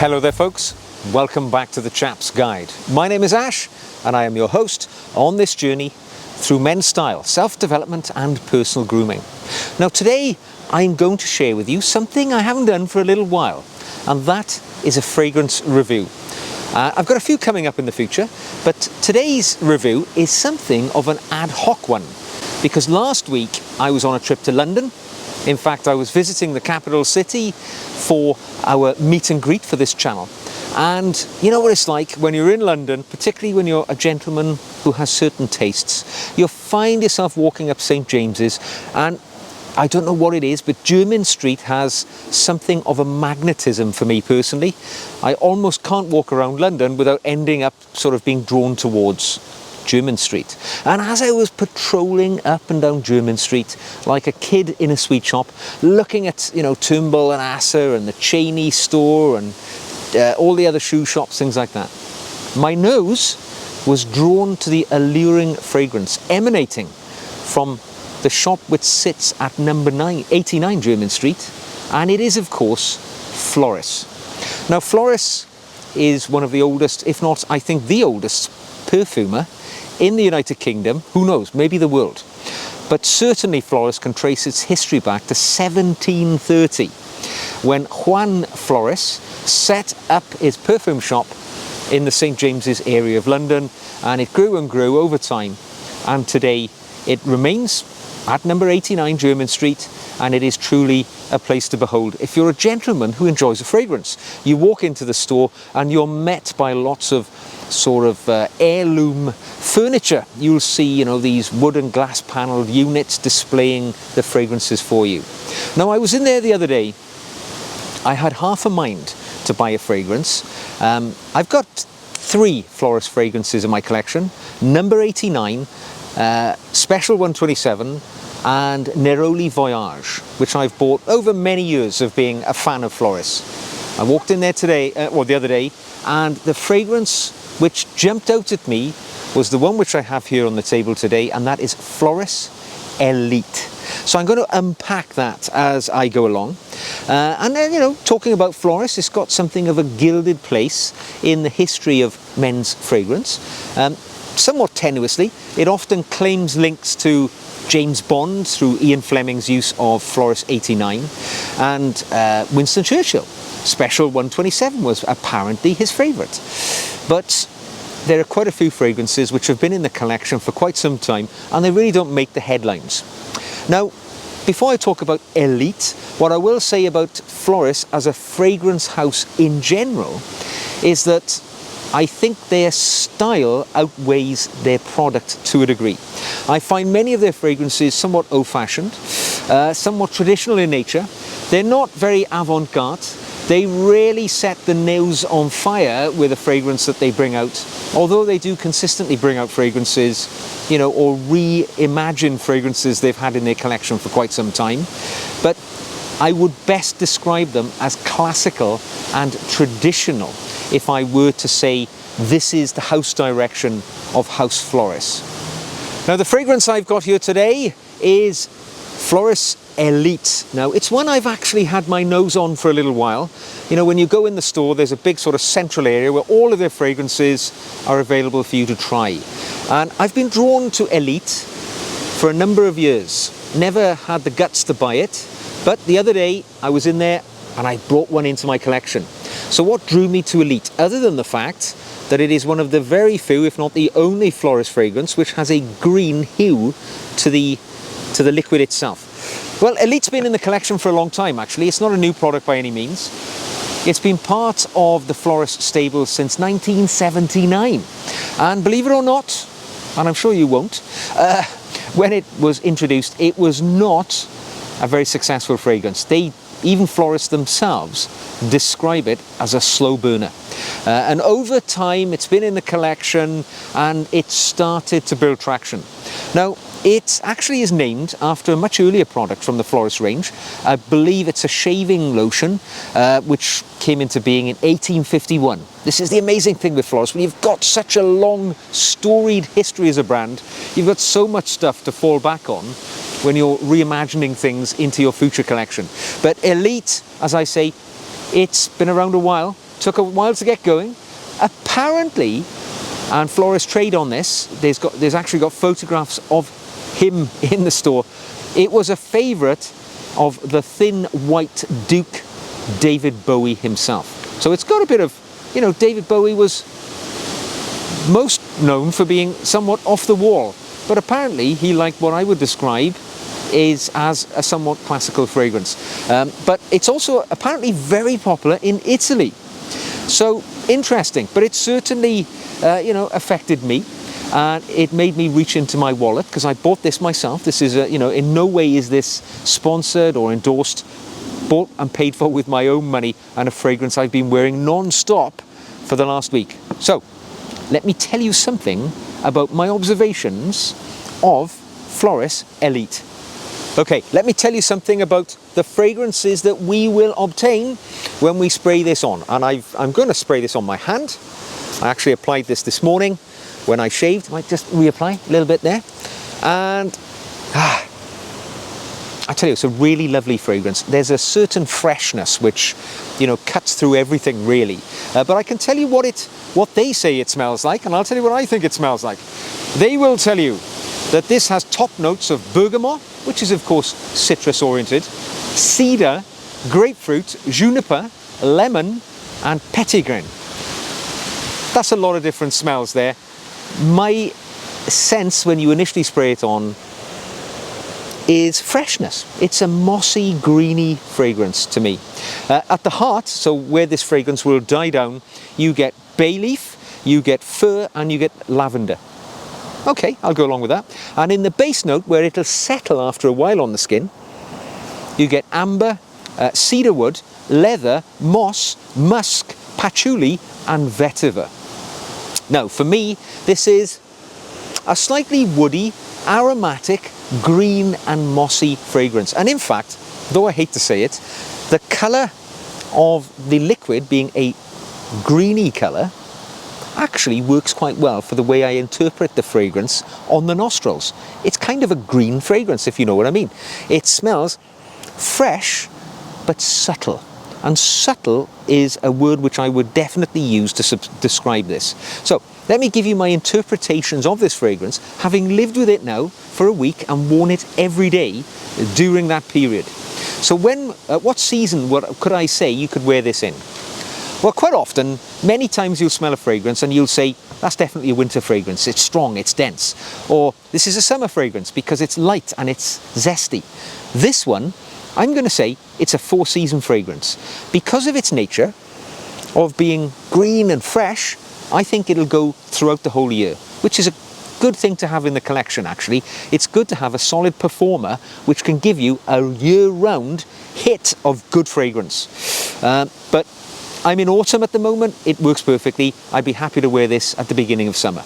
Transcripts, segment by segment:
Hello there folks, welcome back to the Chap's Guide. My name is Ash and I am your host on this journey through men's style, self-development and personal grooming. Now today I'm going to share with you something I haven't done for a little while, and that is a fragrance review. I've got a few coming up in the future, but today's review is something of an ad hoc one because last week I was on a trip to London. In fact, I was visiting the capital city for our meet and greet for this channel. And you know what it's like when you're in London, particularly when you're a gentleman who has certain tastes. You'll find yourself walking up St. James's, and I don't know what it is, but Jermyn Street has something of a magnetism for me personally. I almost can't walk around London without ending up sort of being drawn towards Jermyn Street. And as I was patrolling up and down Jermyn Street like a kid in a sweet shop, looking at, you know, Turnbull and Asser and the Cheney store and all the other shoe shops, things like that, my nose was drawn to the alluring fragrance emanating from the shop which sits at number 89 Jermyn Street, and it is of course Floris. Now Floris is one of the oldest, if not I think the oldest perfumer in the United Kingdom, who knows, maybe the world. But certainly Floris can trace its history back to 1730, when Juan Floris set up his perfume shop in the St. James's area of London, and it grew and grew over time, and today it remains at number 89 Jermyn Street, and it is truly a place to behold. If you're a gentleman who enjoys a fragrance, you walk into the store and you're met by lots of sort of heirloom furniture. You'll see, you know, these wood and glass panelled units displaying the fragrances for you. Now I was in there the other day. I had half a mind to buy a fragrance. I've got 3 Floris fragrances in my collection: number 89, Special 127 and Neroli Voyage, which I've bought over many years of being a fan of Floris. I walked in there today, or the other day, and the fragrance which jumped out at me was the one which I have here on the table today, and that is Floris Elite. So I'm going to unpack that as I go along. And then, you know, talking about Floris, it's got something of a gilded place in the history of men's fragrance. Somewhat tenuously, it often claims links to James Bond through Ian Fleming's use of Floris 89, and Winston Churchill. Special 127 was apparently his favourite. But there are quite a few fragrances which have been in the collection for quite some time, and they really don't make the headlines. Now, before I talk about Elite, what I will say about Floris as a fragrance house in general is that I think their style outweighs their product to a degree. I find many of their fragrances somewhat old-fashioned, somewhat traditional in nature. They're not very avant-garde. They rarely set the nails on fire with a fragrance that they bring out, although they do consistently bring out fragrances, you know, or reimagine fragrances they've had in their collection for quite some time. But I would best describe them as classical and traditional if I were to say this is the house direction of House Floris. Now the fragrance I've got here today is Floris Elite. Now it's one I've actually had my nose on for a little while. You know, when you go in the store, there's a big sort of central area where all of their fragrances are available for you to try. And I've been drawn to Elite for a number of years. Never had the guts to buy it, but the other day I was in there and I brought one into my collection. So what drew me to Elite, other than the fact that it is one of the very few, if not the only Floris fragrance which has a green hue to the liquid itself. Well, Elite's been in the collection for a long time actually. It's not a new product by any means. It's been part of the Floris stable since 1979. And believe it or not, and I'm sure you won't, when it was introduced, it was not a very successful fragrance. Even Floris themselves describe it as a slow burner. And over time, it's been in the collection and it started to build traction. Now, it actually is named after a much earlier product from the Floris range. I believe it's a shaving lotion, which came into being in 1851. This is the amazing thing with Floris. When you've got such a long, storied history as a brand, you've got so much stuff to fall back on when you're reimagining things into your future collection. But Elite, as I say, it's been around a while. took a while to get going. Apparently, and Floris trade on this, there's actually got photographs of him in the store. It was a favourite of the thin white Duke David Bowie himself. So it's got a bit of, David Bowie was most known for being somewhat off the wall, but apparently he liked what I would describe as a somewhat classical fragrance. But it's also apparently very popular in Italy. So interesting, but it certainly, affected me. And it made me reach into my wallet because I bought this myself. This is, in no way is this sponsored or endorsed. Bought and paid for with my own money, and a fragrance I've been wearing non-stop for the last week. So, let me tell you something about my observations of Floris Elite. Okay, let me tell you something about the fragrances that we will obtain when we spray this on. And I'm going to spray this on my hand. I actually applied this morning when I shaved. I might just reapply a little bit there. And I tell you, it's a really lovely fragrance. There's a certain freshness which, cuts through everything really. But I can tell you what they say it smells like, and I'll tell you what I think it smells like. They will tell you that this has top notes of bergamot, which is of course citrus oriented, cedar, grapefruit, juniper, lemon, and petitgrain. That's a lot of different smells there. My sense when you initially spray it on is freshness. It's a mossy, greeny fragrance to me. At the heart, so where this fragrance will die down, you get bay leaf, you get fir, and you get lavender. Okay, I'll go along with that. And in the base note, where it'll settle after a while on the skin, you get amber, cedarwood, leather, moss, musk, patchouli, and vetiver. Now, for me, this is a slightly woody, aromatic, green and mossy fragrance. And in fact, though I hate to say it, the colour of the liquid being a greeny colour actually works quite well for the way I interpret the fragrance on the nostrils. It's kind of a green fragrance, if you know what I mean. It smells fresh but subtle. And subtle is a word which I would definitely use to describe this. So let me give you my interpretations of this fragrance, having lived with it now for a week and worn it every day during that period. So what season could I say you could wear this in? Well, quite often, many times you'll smell a fragrance and you'll say, that's definitely a winter fragrance. It's strong, it's dense. Or this is a summer fragrance because it's light and it's zesty. This one, I'm going to say it's a four-season fragrance. Because of its nature of being green and fresh, I think it'll go throughout the whole year, which is a good thing to have in the collection, actually. It's good to have a solid performer which can give you a year-round hit of good fragrance. But I'm in autumn at the moment. It works perfectly. I'd be happy to wear this at the beginning of summer.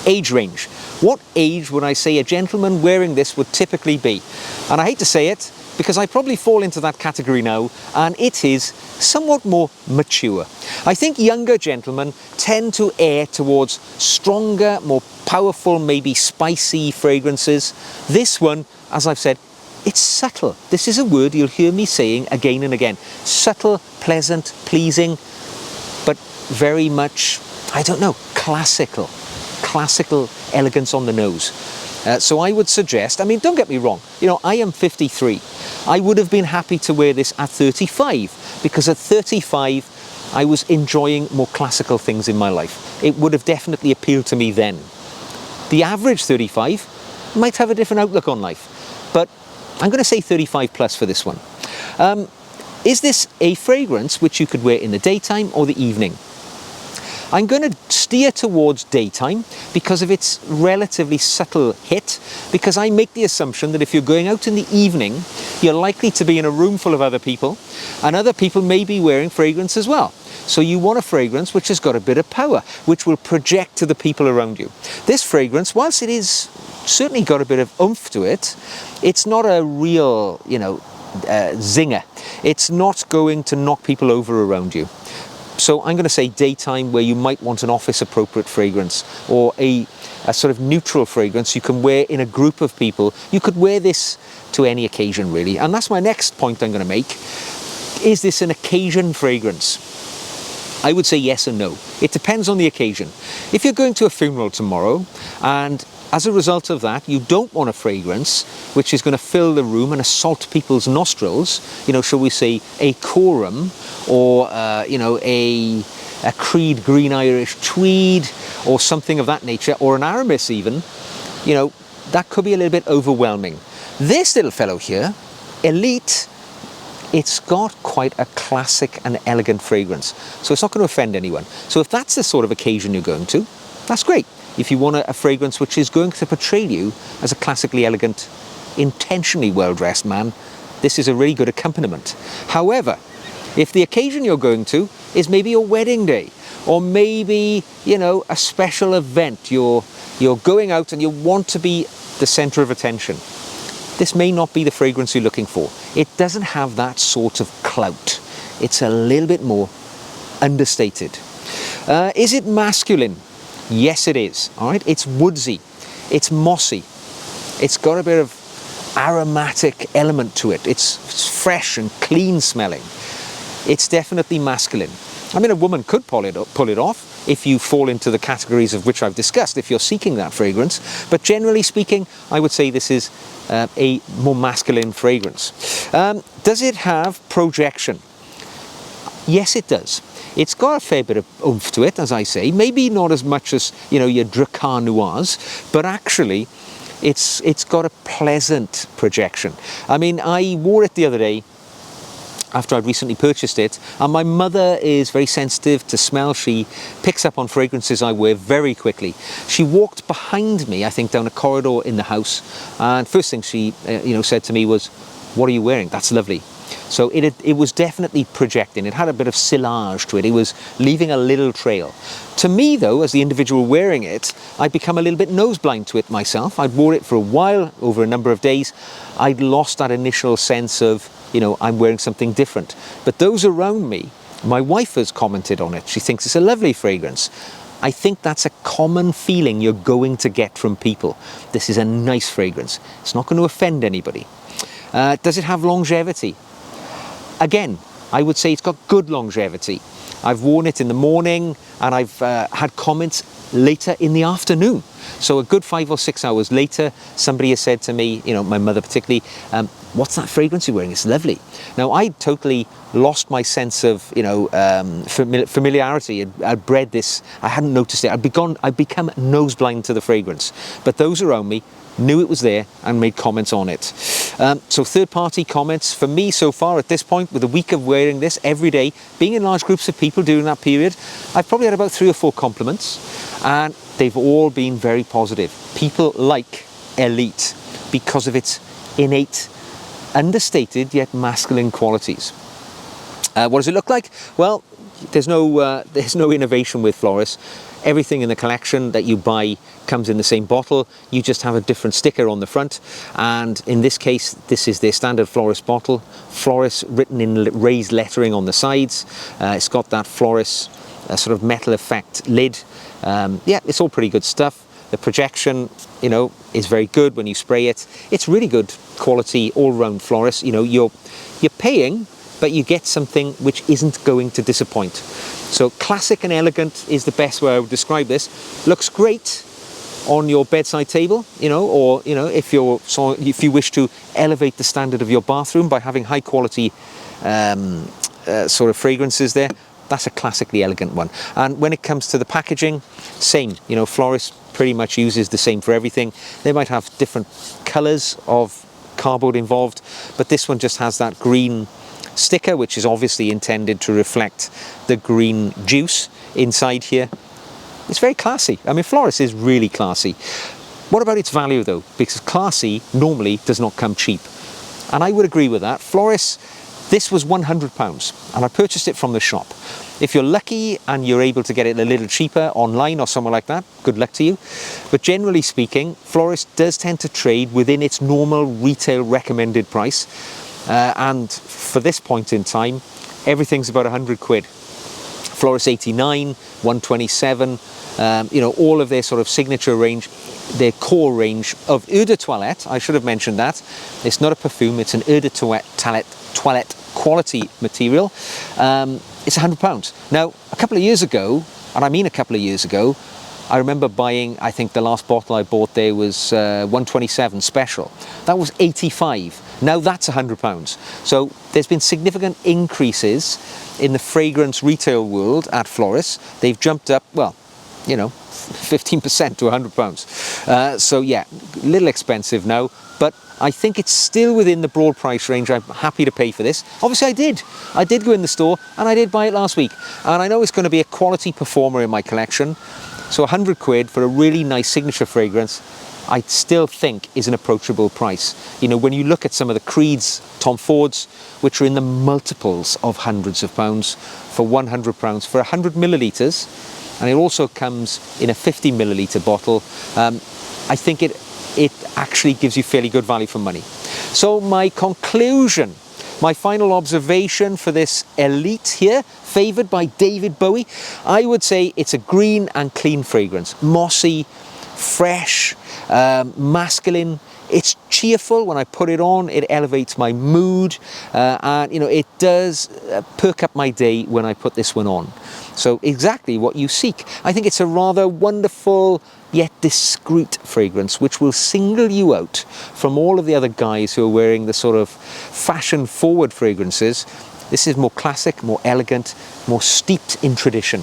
Age range. What age would I say a gentleman wearing this would typically be? And I hate to say it, because I probably fall into that category now, and it is somewhat more mature. I think younger gentlemen tend to err towards stronger, more powerful, maybe spicy fragrances. This one, as I've said, it's subtle. This is a word you'll hear me saying again and again. Subtle, pleasant, pleasing, but very much, I don't know, classical elegance on the nose. So I would suggest, I mean, don't get me wrong, I am 53. I would have been happy to wear this at 35, because at 35, I was enjoying more classical things in my life. It would have definitely appealed to me then. The average 35 might have a different outlook on life, but I'm going to say 35 plus for this one. Is this a fragrance which you could wear in the daytime or the evening? I'm going to steer towards daytime because of its relatively subtle hit, because I make the assumption that if you're going out in the evening, you're likely to be in a room full of other people, and other people may be wearing fragrance as well. So you want a fragrance which has got a bit of power, which will project to the people around you. This fragrance, whilst it is certainly got a bit of oomph to it, it's not a real, zinger. It's not going to knock people over around you. So I'm going to say daytime, where you might want an office appropriate fragrance, or a sort of neutral fragrance you can wear in a group of people. You could wear this to any occasion really. And that's my next point I'm going to make. Is this an occasion fragrance? I would say yes and no. It depends on the occasion. If you're going to a funeral tomorrow, and as a result of that, you don't want a fragrance which is going to fill the room and assault people's nostrils, shall we say a Coram, or, a Creed Green Irish Tweed, or something of that nature, or an Aramis even, that could be a little bit overwhelming. This little fellow here, Elite, it's got quite a classic and elegant fragrance, so it's not going to offend anyone. So if that's the sort of occasion you're going to, that's great. If you want a fragrance which is going to portray you as a classically elegant, intentionally well-dressed man, this is a really good accompaniment. However, if the occasion you're going to is maybe your wedding day, or maybe, a special event, you're going out and you want to be the center of attention, this may not be the fragrance you're looking for. It doesn't have that sort of clout. It's a little bit more understated. Is it masculine? Yes, it is. All right, it's woodsy, it's mossy, it's got a bit of aromatic element to it. It's fresh and clean smelling. It's definitely masculine. I mean, a woman could pull it off if you fall into the categories of which I've discussed, if you're seeking that fragrance. But generally speaking, I would say this is a more masculine fragrance. Does it have projection? Yes, it does. It's got a fair bit of oomph to it, as I say. Maybe not as much as, your Dracar Noirs, but actually it's got a pleasant projection. I mean, I wore it the other day after I'd recently purchased it, and my mother is very sensitive to smell. She picks up on fragrances I wear very quickly. She walked behind me, I think, down a corridor in the house, and first thing she said to me was, "What are you wearing? That's lovely." So it was definitely projecting. It had a bit of sillage to it. It was leaving a little trail. To me, though, as the individual wearing it, I'd become a little bit nose-blind to it myself. I'd wore it for a while, over a number of days. I'd lost that initial sense of, I'm wearing something different. But those around me, my wife has commented on it. She thinks it's a lovely fragrance. I think that's a common feeling you're going to get from people. This is a nice fragrance. It's not going to offend anybody. Does it have longevity? Again, I would say it's got good longevity. I've worn it in the morning, and I've had comments later in the afternoon. So a good 5 or 6 hours later, somebody has said to me, my mother particularly, "What's that fragrance you're wearing? It's lovely." Now, I totally lost my sense of, familiarity. I'd bred this, I hadn't noticed it. I'd become nose blind to the fragrance. But those around me knew it was there and made comments on it. So third-party comments for me so far at this point, with a week of wearing this every day, being in large groups of people during that period, I've probably had about 3 or 4 compliments, and they've all been very positive. People like Elite because of its innate, understated yet masculine qualities. What does it look like? Well, there's no innovation with Floris. Everything in the collection that you buy comes in the same bottle. You just have a different sticker on the front, and in this case, this is their standard Floris bottle. Floris written in raised lettering on the sides. It's got that Floris sort of metal effect lid. Yeah, it's all pretty good stuff. The projection, is very good when you spray it. It's really good quality all-round Floris. You're paying, but you get something which isn't going to disappoint. So classic and elegant is the best way I would describe this. Looks great on your bedside table, or if you wish to elevate the standard of your bathroom by having high quality sort of fragrances there. That's a classically elegant one. And when it comes to the packaging, same. Floris pretty much uses the same for everything. They might have different colors of cardboard involved, but this one just has that green sticker, which is obviously intended to reflect the green juice inside here. It's very classy. I mean, Floris is really classy. What about its value, though? Because classy normally does not come cheap. And I would agree with that. Floris, this was £100, and I purchased it from the shop. If you're lucky and you're able to get it a little cheaper online or somewhere like that, good luck to you. But generally speaking, Floris does tend to trade within its normal retail recommended price. And for this point in time, everything's about 100 quid. Floris 89, 127, all of their sort of signature range, their core range of eau de toilette. I should have mentioned that. It's not a perfume, it's an eau de toilette quality material. it's £100. Now, a couple of years ago, and I mean a couple of years ago, I remember buying, I think the last bottle I bought there was 127 special. That was 85. Now that's £100. So there's been significant increases in the fragrance retail world at Floris. They've jumped up, well, you know, 15% to £100. So yeah, a little expensive now, but I think it's still within the broad price range. I'm happy to pay for this. Obviously I did go in the store and I did buy it last week. And I know it's going to be a quality performer in my collection. So 100 quid for a really nice signature fragrance, I still think is an approachable price. You know, when you look at some of the Creeds, Tom Fords, which are in the multiples of hundreds of pounds, for £100 for 100 millilitres, and it also comes in a 50 milliliter bottle, I think it actually gives you fairly good value for money. So my conclusion, my final observation for this Elite here, favoured by David Bowie, I would say it's a green and clean fragrance. Mossy, fresh, masculine. It's cheerful. When I put it on, it elevates my mood, and you know, it does perk up my day when I put this one on. So exactly what you seek. I think it's a rather wonderful yet discreet fragrance which will single you out from all of the other guys who are wearing the sort of fashion forward fragrances. This is more classic, more elegant, more steeped in tradition.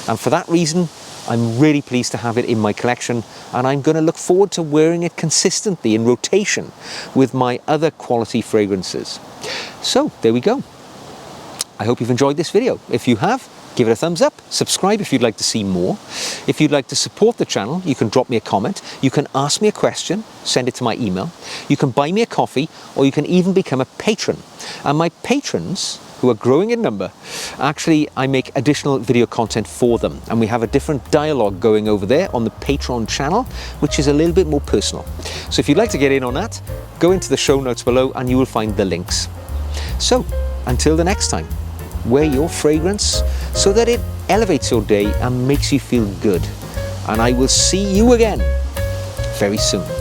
And for that reason, I'm really pleased to have it in my collection, and I'm going to look forward to wearing it consistently in rotation with my other quality fragrances. So there we go. I hope you've enjoyed this video. If you have, give it a thumbs up, subscribe if you'd like to see more. If you'd like to support the channel, you can drop me a comment, you can ask me a question, send it to my email, you can buy me a coffee, or you can even become a patron. And my patrons, who are growing in number, actually I make additional video content for them, and we have a different dialogue going over there on the Patreon channel, which is a little bit more personal. So if you'd like to get in on that, go into the show notes below and you will find the links. So until the next time, wear your fragrance so that it elevates your day and makes you feel good. And I will see you again very soon.